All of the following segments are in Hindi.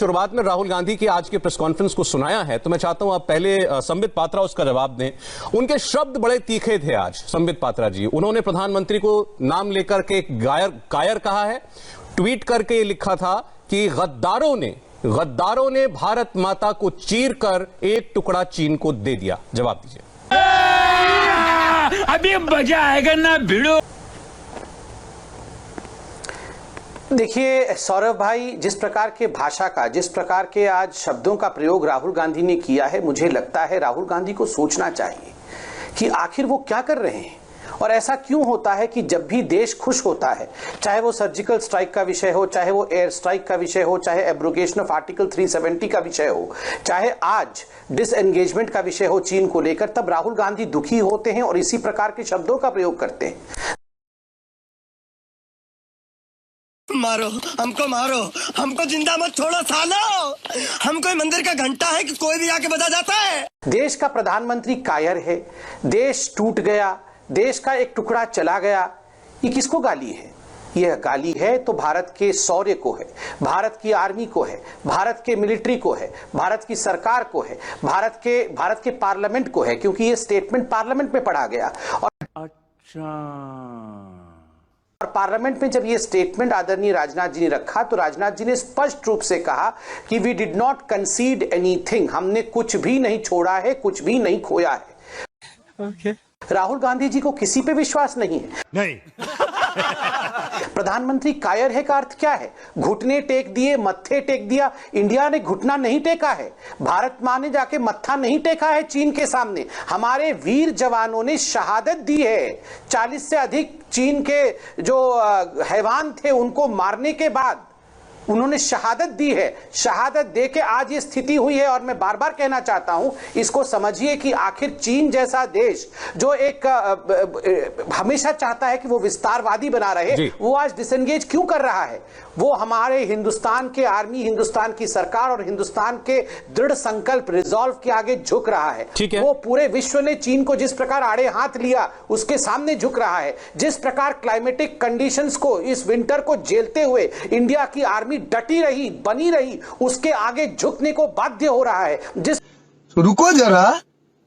शुरुआत में राहुल गांधी की आज के प्रेस कॉन्फ्रेंस को सुनाया है, तो मैं चाहता हूं आप पहले संबित पात्रा उसका जवाब दें। उनके शब्द बड़े तीखे थे आज संबित पात्रा जी। उन्होंने प्रधानमंत्री को नाम लेकर के कायर कहा है। ट्वीट करके ये लिखा था कि गद्दारों ने भारत माता को चीर कर एक टुकड़ा चीन को दे दिया। जवाब दीजिए। अभी मजा आएगा ना भिड़ो। देखिए सौरभ भाई, जिस प्रकार के भाषा का, जिस प्रकार के आज शब्दों का प्रयोग राहुल गांधी ने किया है, मुझे लगता है राहुल गांधी को सोचना चाहिए कि आखिर वो क्या कर रहे हैं। और ऐसा क्यों होता है कि जब भी देश खुश होता है, चाहे वो सर्जिकल स्ट्राइक का विषय हो, चाहे वो एयर स्ट्राइक का विषय हो, चाहे एब्रोगेशन ऑफ आर्टिकल 370 का विषय हो, चाहे आज डिसएंगेजमेंट का विषय हो चीन को लेकर, तब राहुल गांधी दुखी होते हैं और इसी प्रकार के शब्दों का प्रयोग करते हैं। मारो, हमको जिंदा मत छोड़ो सालो। हम कोई मंदिर का घंटा है कि कोई भी आके बजा जाता है। देश का प्रधानमंत्री कायर है, देश टूट गया, देश का एक टुकड़ा चला गया। ये किसको गाली है? यह गाली है तो भारत के शौर्य को है, भारत की आर्मी को है, भारत के मिलिट्री को है, भारत की सरकार को है, भारत के पार्लियामेंट को है, क्योंकि ये स्टेटमेंट पार्लियामेंट में पढ़ा गया। और पार्लियामेंट में जब ये स्टेटमेंट आदरणीय राजनाथ जी ने रखा, तो राजनाथ जी ने स्पष्ट रूप से कहा कि we did not concede anything, हमने कुछ भी नहीं छोड़ा है, कुछ भी नहीं खोया है। okay. राहुल गांधी जी को किसी पे विश्वास नहीं है। नहीं। प्रधानमंत्री कायर है का अर्थ क्या है? घुटने टेक दिए, मत्थे टेक दिया। इंडिया ने घुटना नहीं टेका है, भारत मां ने जाके मत्था नहीं टेका है चीन के सामने। हमारे वीर जवानों ने शहादत दी है। 40 से अधिक चीन के जो हैवान थे उनको मारने के बाद उन्होंने शहादत दी है। शहादत देके आज ये स्थिति हुई है। और मैं बार बार कहना चाहता हूं, इसको समझिए कि आखिर चीन जैसा देश जो एक हमेशा चाहता है कि वो विस्तारवादी बना रहे, वो आज डिसएंगेज क्यों कर रहा है? वो हमारे हिंदुस्तान के आर्मी, हिंदुस्तान की सरकार और हिंदुस्तान के दृढ़ संकल्प रिजॉल्व के आगे झुक रहा है। वो पूरे विश्व ने चीन को जिस प्रकार आड़े हाथ लिया, उसके सामने झुक रहा है। जिस प्रकार क्लाइमेटिक कंडीशंस को, इस विंटर को झेलते हुए इंडिया की आर्मी डटी रही, बनी रही, उसके आगे झुकने को बाध्य हो रहा है। जिस रुको जरा,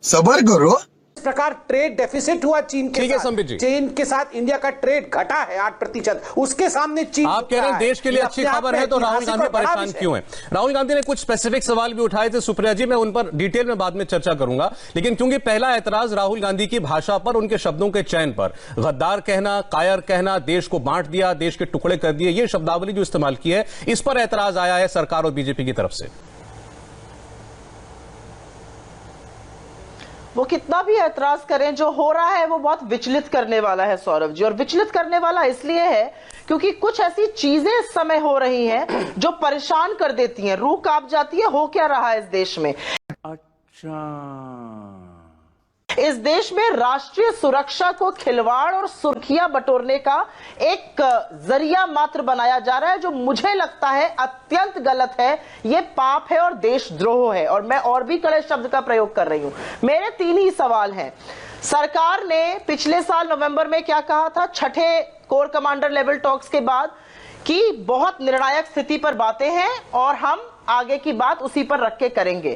सब्र करो। इस प्रकार ट्रेड डेफिसिट हुआ चीन के साथ इंडिया का ट्रेड घटा है 8%। उसके सामने चीन, आप कह रहे हैं देश के लिए अच्छी खबर है, तो राहुल गांधी परेशान क्यों है? राहुल गांधी ने कुछ स्पेसिफिक सवाल भी उठाए थे सुप्रिया जी, मैं उन पर डिटेल में बाद में चर्चा करूंगा। लेकिन क्योंकि पहला एतराज राहुल गांधी की भाषा पर, उनके शब्दों के चयन पर, गद्दार कहना, कायर कहना, देश को बांट दिया, देश के टुकड़े कर दिए, ये शब्दावली जो इस्तेमाल की है, इस पर एतराज आया है सरकार और बीजेपी की तरफ से। वो कितना भी ऐतराज करें, जो हो रहा है वो बहुत विचलित करने वाला है सौरभ जी। और विचलित करने वाला इसलिए है क्योंकि कुछ ऐसी चीजें इस समय हो रही हैं जो परेशान कर देती हैं, रूह कांप जाती है। हो क्या रहा है इस देश में? इस देश में राष्ट्रीय सुरक्षा को खिलवाड़ और सुर्खियां बटोरने का एक जरिया मात्र बनाया जा रहा है, जो मुझे लगता है अत्यंत गलत है। ये पाप है और देशद्रोह है। और मैं और भी कड़े शब्द का प्रयोग कर रही हूं। मेरे 3 ही सवाल हैं। सरकार ने पिछले साल नवंबर में क्या कहा था, छठे कोर कमांडर लेवल टॉक्स के बाद, कि बहुत निर्णायक स्थिति पर बातें हैं और हम आगे की बात उसी पर रख के करेंगे।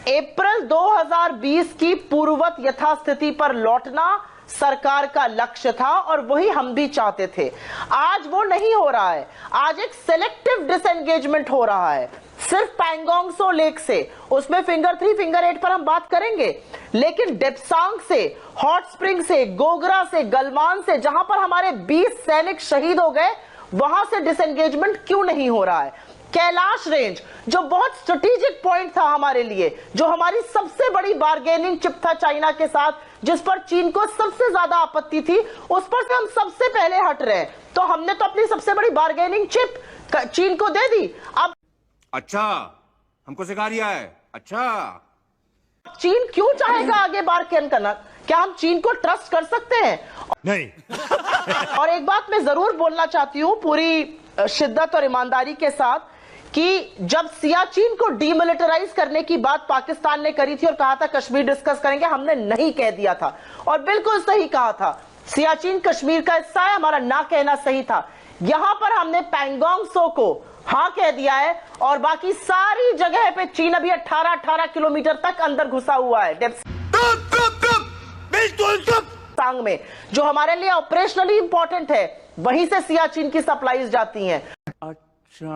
अप्रैल 2020 की पूर्ववत यथास्थिति पर लौटना सरकार का लक्ष्य था और वही हम भी चाहते थे। आज वो नहीं हो रहा है। आज एक सेलेक्टिव डिसएंगेजमेंट हो रहा है, सिर्फ पैंगोंग सो लेक से। उसमें फिंगर 3, फिंगर 8 पर हम बात करेंगे, लेकिन डेप्सांग से, हॉट स्प्रिंग से, गोगरा से, गलवान से, जहां पर हमारे 20 सैनिक शहीद हो गए, वहां से डिसएंगेजमेंट क्यों नहीं हो रहा है? कैलाश रेंज, जो बहुत स्ट्रेटेजिक पॉइंट था हमारे लिए, जो हमारी सबसे बड़ी बार्गेनिंग चिप था चाइना के साथ, जिस पर चीन को सबसे ज्यादा आपत्ति थी, उस पर से हम सबसे पहले हट रहे हैं। तो हमने तो अपनी सबसे बड़ी बार्गेनिंग चिप चीन को दे दी। अब अच्छा, हमको सिखा रिया है। अच्छा, चीन क्यों चाहेगा आगे बार्गेन करना? क्या हम चीन को ट्रस्ट कर सकते हैं? नहीं। और एक बात मैं जरूर बोलना चाहती हूं पूरी शिद्दत और ईमानदारी के साथ, कि जब सियाचिन को डीमिलिटराइज करने की बात पाकिस्तान ने करी थी और कहा था कश्मीर डिस्कस करेंगे, हमने नहीं कह दिया था और बिल्कुल सही कहा था। सियाचिन कश्मीर का हिस्सा है, हमारा ना कहना सही था। यहां पर हमने पैंगोंग सो को हाँ कह दिया है, और बाकी सारी जगह पे चीन अभी 18 किलोमीटर तक अंदर घुसा हुआ है तांग में, जो हमारे लिए ऑपरेशनली इंपॉर्टेंट है। वहीं से सियाचिन की सप्लाईज जाती हैं। अच्छा।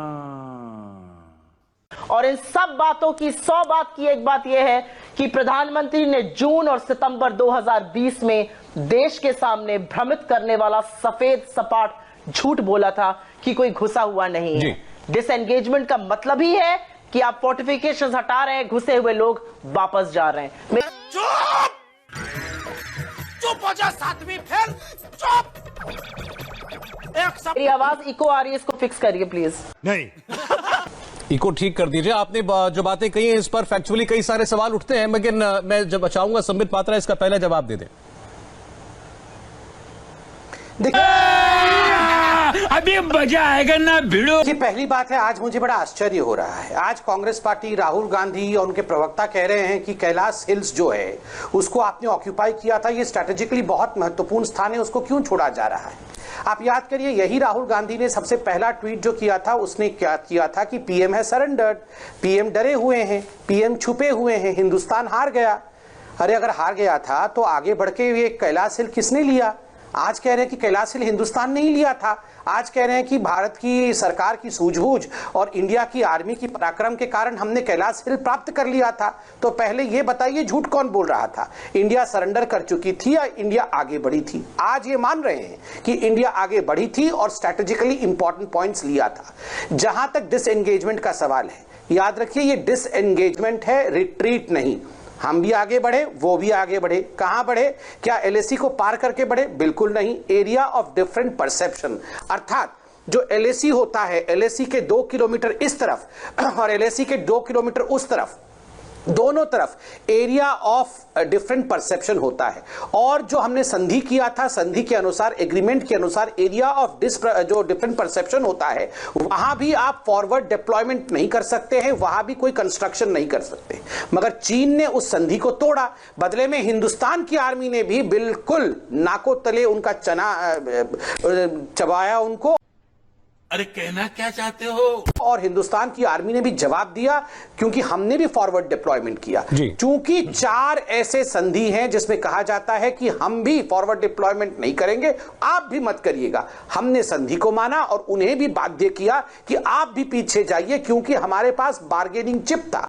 और इन सब बातों की 100 बात की एक बात यह है कि प्रधानमंत्री ने जून और सितंबर 2020 में देश के सामने भ्रमित करने वाला सफेद सपाट झूठ बोला था कि कोई घुसा हुआ नहीं है। डिसएंगेजमेंट का मतलब ही है कि आप फोर्टिफिकेशंस हटा रहे हैं, घुसे हुए लोग वापस जा रहे हैं। चुप हो जा सातवीं, फिर चुप। मेरी आवाज इको आ रही है, इसको फिक्स करिए प्लीज। नहीं, इको ठीक कर दीजिए। आपने जो बातें कही हैं इस पर फैक्चुअली कई सारे सवाल उठते हैं, लेकिन मैं जब चाहूंगा संबित पात्रा इसका पहला जवाब दे दें। अभी मजा आएगा ना भिड़ो। ये पहली बात है, आज मुझे बड़ा आश्चर्य हो रहा है। आज कांग्रेस पार्टी, राहुल गांधी और उनके प्रवक्ता कह रहे हैं कि कैलाश हिल्स जो है उसको आपने ऑक्यूपाई किया था, ये स्ट्रेटेजिकली बहुत महत्वपूर्ण स्थान है, उसको क्यों छोड़ा जा रहा है। आप याद करिए, यही राहुल गांधी ने सबसे पहला ट्वीट जो किया था, उसने क्या किया था कि पीएम है सरेंडर्ड, पीएम डरे हुए हैं, पीएम छुपे हुए हैं, हिंदुस्तान हार गया। अरे अगर हार गया था तो आगे बढ़ के ये कैलाश हिल किसने लिया? आज कह रहे हैं कि कैलाश हिल हिंदुस्तान नहीं लिया था। आज कह रहे हैं कि भारत की सरकार की सूझबूझ और इंडिया की आर्मी की पराक्रम के कारण हमने कैलाश हिल प्राप्त कर लिया था। तो पहले ये बताइए, झूठ कौन बोल रहा था? इंडिया सरेंडर कर चुकी थी या इंडिया आगे बढ़ी थी? आज ये मान रहे हैं कि इंडिया आगे बढ़ी थी और स्ट्रैटेजिकली इंपॉर्टेंट पॉइंट्स लिया था। जहां तक डिसएंगेजमेंट का सवाल है, याद रखिए ये डिसएंगेजमेंट है, रिट्रीट नहीं। हम भी आगे बढ़े, वो भी आगे बढ़े। कहां बढ़े? क्या एलएसी को पार करके बढ़े? बिल्कुल नहीं। एरिया ऑफ डिफरेंट परसेप्शन, अर्थात जो एलएसी होता है, एलएसी के 2 किलोमीटर इस तरफ और एलएसी के 2 किलोमीटर उस तरफ, दोनों तरफ एरिया ऑफ डिफरेंट परसेप्शन होता है। और जो हमने संधि किया था, संधि के अनुसार, एग्रीमेंट के अनुसार, एरिया ऑफ जो डिफरेंट परसेप्शन होता है, वहां भी आप फॉरवर्ड डिप्लॉयमेंट नहीं कर सकते हैं, वहां भी कोई कंस्ट्रक्शन नहीं कर सकते। मगर चीन ने उस संधि को तोड़ा। बदले में हिंदुस्तान की आर्मी ने भी बिल्कुल नाकों तले उनका चना चबाया उनको। अरे कहना क्या चाहते हो? और हिंदुस्तान की आर्मी ने भी जवाब दिया, क्योंकि हमने भी फॉरवर्ड डिप्लॉयमेंट किया। चूंकि 4 ऐसे संधि हैं जिसमें कहा जाता है कि हम भी फॉरवर्ड डिप्लॉयमेंट नहीं करेंगे, आप भी मत करिएगा। हमने संधि को माना और उन्हें भी बाध्य किया कि आप भी पीछे जाइए, क्योंकि हमारे पास बार्गेनिंग चिप था।